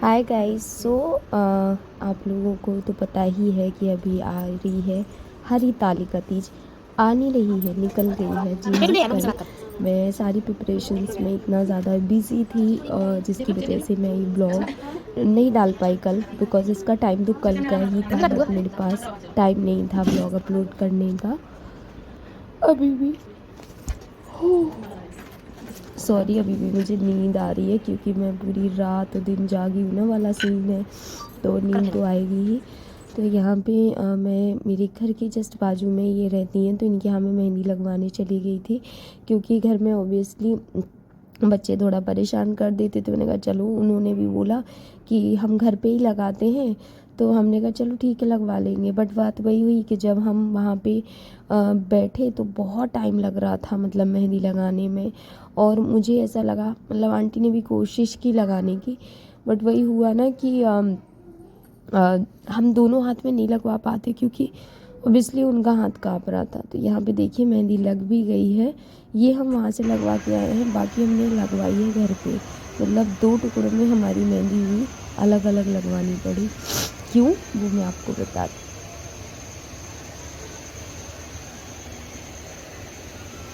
Hi guys. आप लोगों को तो पता ही है कि अभी आ रही है हरितालिका तीज। आ नहीं रही है, निकल गई है। जी हाँ, कल मैं सारी प्रिपरेशंस में इतना ज़्यादा बिज़ी थी जिसकी वजह से मैं ये ब्लॉग नहीं डाल पाई कल, बिकॉज़ इसका टाइम तो कल का ही था, बट मेरे पास टाइम नहीं था ब्लॉग अपलोड करने का अभी भी। सॉरी, अभी भी मुझे नींद आ रही है क्योंकि मैं पूरी रात दिन जागी हूँ ना, वाला सीन है, तो नींद तो आएगी ही। तो यहाँ पे मैं मेरे घर के जस्ट बाजू में ये रहती हैं, तो इनके यहाँ मैं मेहंदी लगवाने चली गई थी क्योंकि घर में ऑब्वियसली बच्चे थोड़ा परेशान कर देते, तो मैंने कहा चलो, उन्होंने भी बोला कि हम घर पे ही लगाते हैं, तो हमने कहा चलो ठीक है, लगवा लेंगे। बट बात वही हुई कि जब हम वहाँ पे बैठे तो बहुत टाइम लग रहा था, मतलब मेहंदी लगाने में। और मुझे ऐसा लगा, मतलब आंटी ने भी कोशिश की लगाने की, बट वही हुआ ना कि हम दोनों हाथ में नहीं लगवा पाते क्योंकि ओबियसली उनका हाथ काँप रहा था। तो यहाँ पे देखिए मेहंदी लग भी गई है। ये हम वहाँ से लगवा के आए हैं, बाकी हमने लगवाई है घर पे। मतलब 2 टुकड़ों में हमारी मेहंदी हुई, अलग अलग लगवानी पड़ी। क्यों, वो मैं आपको बताती।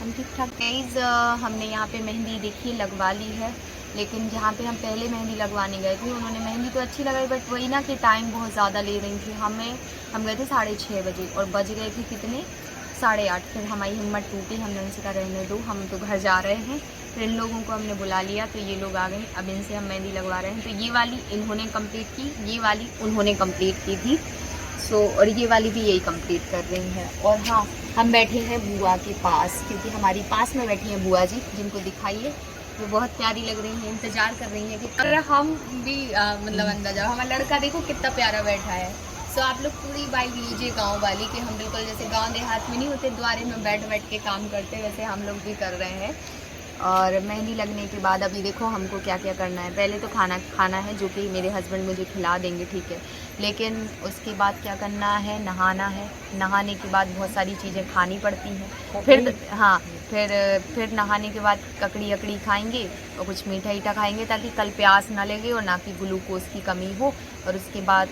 हम ठीक ठाक गाइस। हमने यहाँ पे मेहंदी देखी लगवा ली है, लेकिन जहाँ पे हम पहले मेहंदी लगवाने गए थे उन्होंने मेहंदी तो अच्छी लगाई, बट वही ना कि टाइम बहुत ज़्यादा ले रही थी। हम गए थे 6:30 बजे और बज गए थे कितने, 8:30। फिर हमारी हिम्मत टूटी, हमने उनसे कहा रहने दो, हम तो घर जा रहे हैं। फिर इन लोगों को हमने बुला लिया तो ये लोग आ गए, अब इनसे हम मेहंदी लगवा रहे हैं। तो ये वाली इन्होंने कंप्लीट की, ये वाली उन्होंने कंप्लीट की थी। और ये वाली भी यही कंप्लीट कर रही हैं। और हाँ, हम बैठे हैं बुआ के पास, क्योंकि हमारी पास में बैठी हैं बुआ जी, जिनको दिखाइए, वो बहुत प्यारी लग रही हैं, इंतजार कर रही हैं कि अरे हम भी मतलब अंदर जाओ। हमारा लड़का देखो कितना प्यारा बैठा है। सो आप लोग पूरी वाइब लीजिए गांव वाली, कि हम बिल्कुल जैसे गांव देहात में नहीं होते द्वारे में बैठ बैठ के काम करते, वैसे हम लोग भी कर रहे हैं। और मेहंदी लगने के बाद अभी देखो हमको क्या क्या करना है। पहले तो खाना खाना है, जो कि मेरे हस्बैंड मुझे खिला देंगे, ठीक है। लेकिन उसके बाद क्या करना है, नहाना है। नहाने के बाद बहुत सारी चीज़ें खानी पड़ती हैं। हाँ, फिर नहाने के बाद ककड़ी अकड़ी खाएंगे और कुछ मीठा ईठा खाएंगे, ताकि कल प्यास ना लगे और ना कि ग्लूकोज की कमी हो। और उसके बाद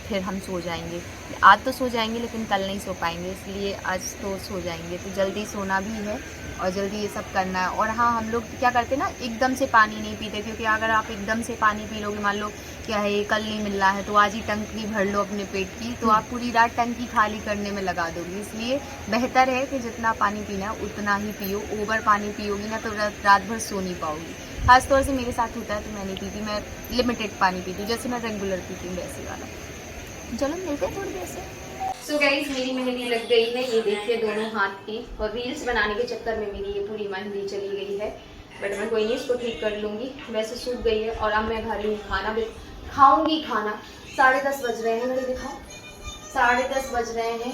फिर हम सो जाएंगे। आज तो सो जाएंगे लेकिन कल नहीं सो पाएंगे, इसलिए आज तो सो जाएंगे। तो जल्दी सोना भी है और जल्दी ये सब करना है। और हाँ, हम लोग क्या करते हैं ना, एकदम से पानी नहीं पीते, क्योंकि अगर आप एकदम से पानी पी लोगे, मान लो क्या है, कल नहीं मिल रहा है, तो आज ही टंकी भर लो अपने पेट की, तो आप पूरी रात टंकी खाली करने में लगा दोगे। इसलिए बेहतर है कि जितना पानी पीना है उतना ही पियो। ओवर पानी पियोगी ना तो रात भर सो नहीं पाओगी। खासतौर से मेरे साथ होता है, तो मैं नहीं पीती, मैं लिमिटेड पानी पीती हूँ, जैसे मैं रेगुलर पीती हूँ वैसे वाला। चलो मिलते हैं थोड़ी देर से। सो गाइस, मेरी मेहंदी लग गई है, ये देखिए दोनों हाथ की। और रील्स बनाने के चक्कर में मेरी ये पूरी मेहंदी चली गई है, बट मैं कोई नहीं, इसको ठीक कर लूँगी। वैसे सूख गई है। और अब मैं घर ही खाना भी खाऊंगी। खाना 10:30 बज रहे हैं, मेरे दिखाओ, 10:30 बज रहे हैं।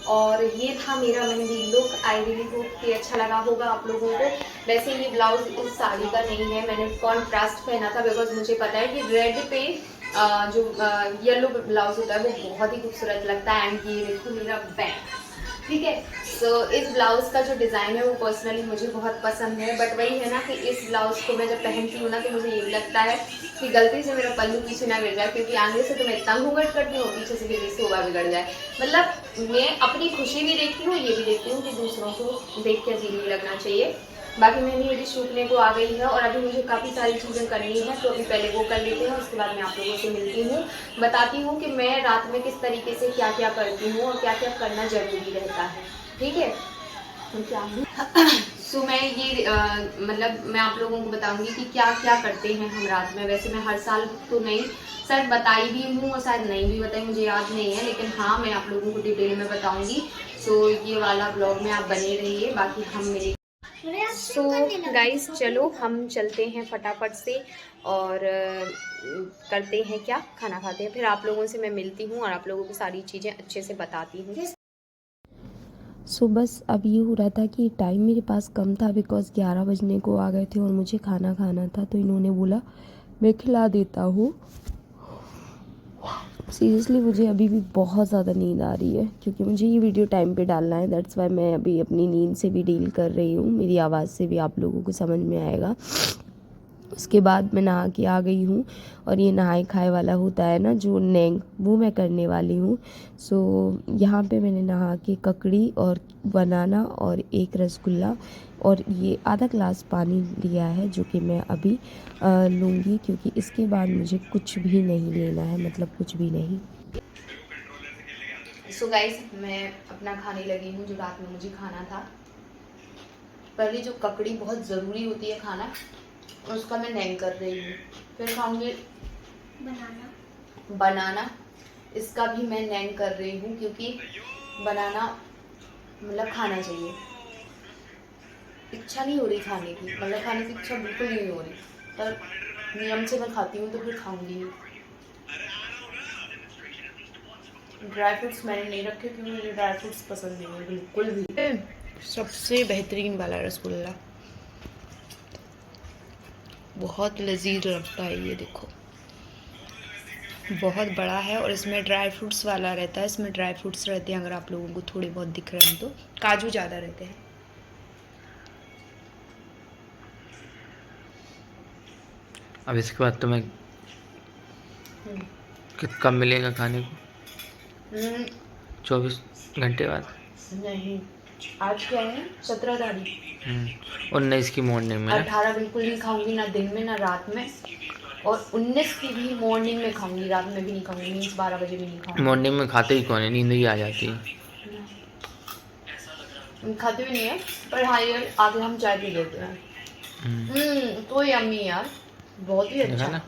और ये था मेरा mehndi look. I really hope कि अच्छा लगा होगा आप लोगों को। वैसे ये ब्लाउज इस साड़ी का नहीं है, मैंने कॉन्ट्रास्ट पहना था, बिकॉज मुझे पता है कि रेड पे जो येलो ब्लाउज होता है वो बहुत ही खूबसूरत लगता है। एंड ये देखो मेरा बैग, ठीक है। सो इस ब्लाउज का जो डिज़ाइन है वो पर्सनली मुझे बहुत पसंद है, बट वही है ना कि इस ब्लाउज को मैं जब पहनती हूँ ना, तो मुझे ये भी लगता है कि गलती से मेरा पल्लू पीछे ना गिर जाए, क्योंकि आगे से तो मैं इतना घूंघट करती हूँ, पीछे से भी शोभा बिगड़ जाए। मतलब मैं अपनी खुशी भी देखती हूँ, ये भी देखती हूँ कि दूसरों को देख के अजीब नहीं लगना चाहिए। बाकी मेहंदी मेरी सूखने को आ गई है और अभी मुझे काफ़ी सारी चीज़ें करनी है, तो अभी पहले वो कर लेती हूँ, उसके बाद मैं आप लोगों से मिलती हूँ, बताती हूँ कि मैं रात में किस तरीके से क्या क्या करती हूँ और क्या क्या करना ज़रूरी रहता है, ठीक है। क्या सो मैं ये मतलब मैं आप लोगों को बताऊंगी कि क्या क्या करते हैं हम रात में। वैसे मैं हर साल तो नहीं, शायद बताई भी हूँ और शायद नहीं भी बताई, मुझे याद नहीं है, लेकिन हाँ मैं आप लोगों को डिटेल में बताऊंगी। सो ये वाला ब्लॉग में आप बने रहिए। बाकी हम मेरे सो गाइस, चलो हम चलते हैं फटाफट से और करते हैं क्या, खाना खाते हैं, फिर आप लोगों से मैं मिलती हूँ और आप लोगों को सारी चीज़ें अच्छे से बताती हूँ। बस अब ये हो रहा था कि टाइम मेरे पास कम था, बिकॉज़ 11 बजने को आ गए थे और मुझे खाना खाना था, तो इन्होंने बोला मैं खिला देता हूँ। सीरियसली मुझे अभी भी बहुत ज़्यादा नींद आ रही है, क्योंकि मुझे ये वीडियो टाइम पे डालना है। दैट्स वाई मैं अभी अपनी नींद से भी डील कर रही हूँ। मेरी आवाज़ से भी आप लोगों को समझ में आएगा। उसके बाद मैं नहा के आ गई हूँ और ये नहाए खाए वाला होता है ना जो नेंग, वो मैं करने वाली हूँ। सो यहाँ पे मैंने नहा के ककड़ी और बनाना और एक रसगुल्ला और ये आधा ग्लास पानी लिया है जो कि मैं अभी लूँगी, क्योंकि इसके बाद मुझे कुछ भी नहीं लेना है, मतलब कुछ भी नहीं। सो गाइस, मैं अपना खाने लगी हूँ जो रात में मुझे खाना था। पहले जो ककड़ी बहुत ज़रूरी होती है खाना, उसका मैं नेंग कर रही हूँ। फिर खाऊंगी बनाना, इसका भी मैं नेंग कर रही हूँ क्योंकि बनाना मतलब खाना चाहिए। इच्छा नहीं हो रही खाने की, मतलब खाने की इच्छा बिल्कुल नहीं हो रही, पर नियम से मैं खाती हूँ तो फिर खाऊंगी। ड्राई फ्रूट्स मैंने नहीं रखे क्योंकि मुझे ड्राई फ्रूट्स पसंद नहीं है बिल्कुल भी। सबसे बेहतरीन वाला रसगुल्ला, बहुत लजीज लगता है। ये देखो, बहुत बड़ा है और इसमें ड्राई फ्रूट्स वाला रहता है। इसमें ड्राई फ्रूट्स रहते हैं, अगर आप लोगों को थोड़े बहुत दिख रहे हैं तो काजू ज़्यादा रहते हैं। अब इसके बाद तुम्हें कब मिलेगा खाने को? 24 घंटे बाद? नहीं, आज क्या है, 17 तारीख। 19 की मॉर्निंग में। 18 बिल्कुल नहीं खाऊंगी, ना दिन में ना रात में, और 19 की भी मॉर्निंग में खाऊंगी, रात में भी नहीं खाऊंगी, मीन्स 12 बजे भी नहीं खाऊंगी। मॉर्निंग में खाते ही कौन है, नींद ही आ जाती है। खाते भी नहीं है, पर हाँ ये आगे हम चाय पी लेते हैं। तो यम्मी यार, बहुत ही अच्छा ना।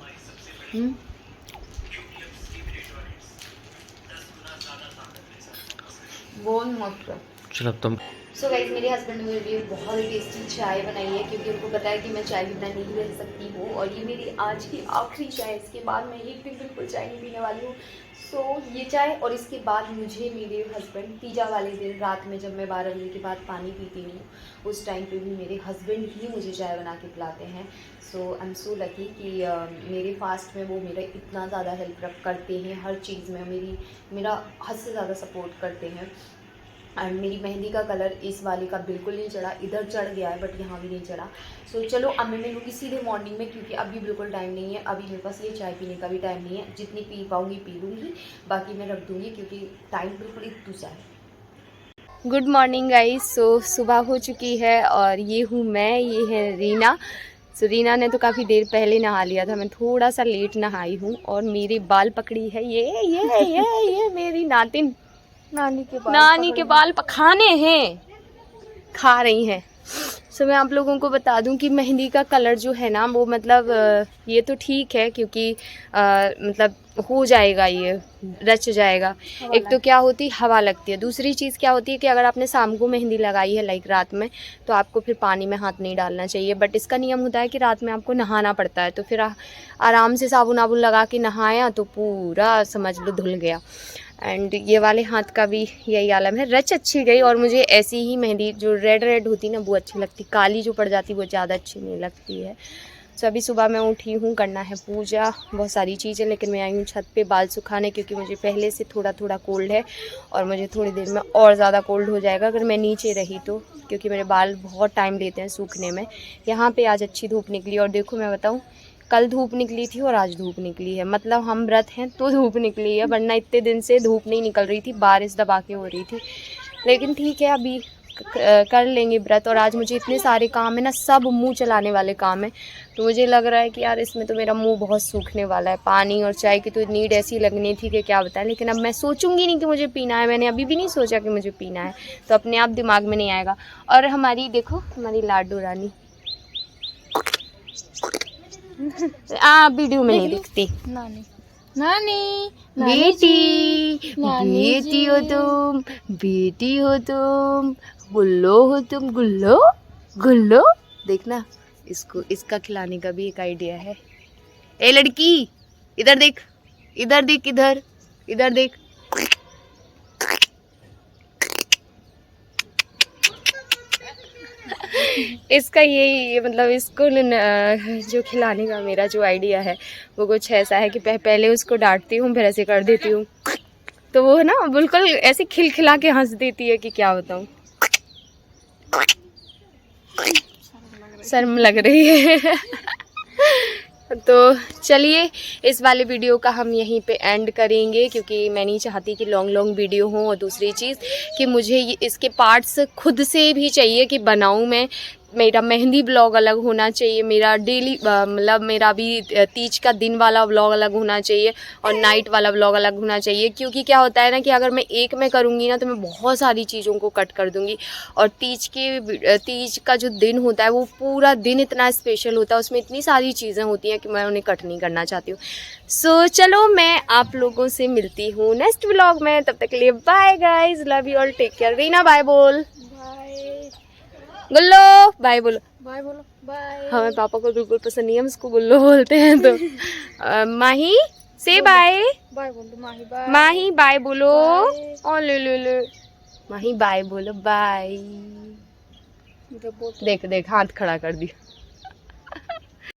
बहुत मस्त है। चलो तुम। सो गाइस, मेरे हस्बैंड ने मेरे लिए बहुत ही टेस्टी चाय बनाई है क्योंकि उनको पता है कि मैं चाय बिना नहीं रह सकती हूँ, और ये मेरी आज की आखिरी चाय। इसके बाद मैं एक दिन बिल्कुल चाय नहीं पीने वाली हूँ। सो ये चाय, और इसके बाद मुझे मेरे हस्बैंड पिज़्ज़ा वाले दिन रात में जब मैं 12 बजे के बाद पानी पीती हूँ, उस टाइम पे भी मेरे हस्बैंड ही मुझे चाय बना के पिलाते हैं। सो आई एम सो लकी कि मेरे फास्ट में वो मेरा इतना ज़्यादा हेल्प करते हैं, हर चीज़ में मेरा हद से ज़्यादा सपोर्ट करते हैं। एंड मेरी मेहंदी का कलर इस वाले का बिल्कुल नहीं चढ़ा, इधर चढ़ गया है बट यहाँ भी नहीं चढ़ा। सो चलो अब मैं मिलूँगी सीधे मॉर्निंग में, क्योंकि अभी बिल्कुल टाइम नहीं है, अभी मेरे पास ये चाय पीने का भी टाइम नहीं है। जितनी पी पाऊँगी पी लूँगी, बाकी मैं रख दूँगी क्योंकि टाइम बिल्कुल इतना सा है। Good morning guys. सो सुबह हो चुकी है और ये हूँ मैं, ये है रीना। सो रीना ने तो काफ़ी देर पहले नहा लिया था, मैं थोड़ा सा लेट नहाई हूँ, और मेरे बाल पकड़ी है ये मेरी नातिन। नानी के बाल खाने हैं, खा रही हैं। सो मैं आप लोगों को बता दूं कि मेहंदी का कलर जो है ना, वो मतलब ये तो ठीक है क्योंकि मतलब हो जाएगा, ये रच जाएगा। एक तो क्या होती हवा लगती है, दूसरी चीज़ क्या होती है कि अगर आपने शाम को मेहंदी लगाई है लाइक रात में, तो आपको फिर पानी में हाथ नहीं डालना चाहिए। बट इसका नियम होता है कि रात में आपको नहाना पड़ता है, तो फिर आराम से साबुन वाबुन लगा के नहाया तो पूरा समझ लो धुल गया। एंड ये वाले हाथ का भी यही आलम है। रच अच्छी गई, और मुझे ऐसी ही मेहंदी जो रेड होती ना वो अच्छी लगती, काली जो पड़ जाती वो ज़्यादा अच्छी नहीं लगती है। सो अभी सुबह मैं उठी हूँ, करना है पूजा, बहुत सारी चीज़ें, लेकिन मैं आई हूँ छत पे बाल सुखाने क्योंकि मुझे पहले से थोड़ा कोल्ड है और मुझे थोड़ी देर में और ज़्यादा कोल्ड हो जाएगा अगर मैं नीचे रही तो, क्योंकि मेरे बाल बहुत टाइम लेते हैं सूखने में। यहाँ पर आज अच्छी धूप निकली, और देखो मैं बताऊँ, कल धूप निकली थी और आज धूप निकली है, मतलब हम व्रत हैं तो धूप निकली है, वरना इतने दिन से धूप नहीं निकल रही थी, बारिश दबा के हो रही थी। लेकिन ठीक है, अभी कर लेंगे व्रत। और आज मुझे इतने सारे काम है ना, सब मुंह चलाने वाले काम है, तो मुझे लग रहा है कि यार इसमें तो मेरा मुंह बहुत सूखने वाला है। पानी और चाय की तो नीड ऐसी लगनी थी कि क्या बताएं, लेकिन अब मैं सोचूंगी नहीं कि मुझे पीना है, मैंने अभी भी नहीं सोचा कि मुझे पीना है, तो अपने आप दिमाग में नहीं आएगा। और हमारी देखो, हमारी लाडू रानी वीडियो में नहीं दिखती, नानी बेटी हो तुम, बेटी हो तुम, गुल्लो हो तुम, गुल्लो। देखना, इसको इसका खिलाने का भी एक आइडिया है। ए लड़की, इधर देख, इधर देख। इसका ये मतलब इसको जो खिलाने का मेरा जो आइडिया है वो कुछ ऐसा है कि पहले उसको डांटती हूँ, फिर ऐसे कर देती हूँ, तो वो ना बिल्कुल ऐसे खिलखिला के हंस देती है कि क्या बताऊँ, शर्म लग रही है। तो चलिए इस वाले वीडियो का हम यहीं पे एंड करेंगे, क्योंकि मैं नहीं चाहती कि लॉन्ग वीडियो हो। और दूसरी चीज़ कि मुझे इसके पार्ट्स खुद से भी चाहिए कि बनाऊं मैं। मेरा मेहंदी ब्लॉग अलग होना चाहिए, मेरा डेली मतलब मेरा भी तीज का दिन वाला व्लॉग अलग होना चाहिए और नाइट वाला व्लॉग अलग होना चाहिए। क्योंकि क्या होता है ना कि अगर मैं एक में करूँगी ना तो मैं बहुत सारी चीज़ों को कट कर दूँगी। और तीज का जो दिन होता है वो पूरा दिन इतना स्पेशल होता है, उसमें इतनी सारी चीज़ें होती हैं कि मैं उन्हें कट नहीं करना चाहती हूँ। सो चलो मैं आप लोगों से मिलती हूँ नेक्स्ट व्लॉग में। तब तक के लिए bye guys, love you all, take care. Reena bye बोल। गुल्लो बाय बोलो। बाय बोलो, बाय। हमें पापा को बिल्कुल पसंद नहीं है, हम उसको गुल्लो बोलते हैं। तो माही से बाय। बाय बोलो माही, बाय। माही बाय बोलो। ओ ले माही बाय बोलो, बाय। देख हाथ खड़ा कर दिया।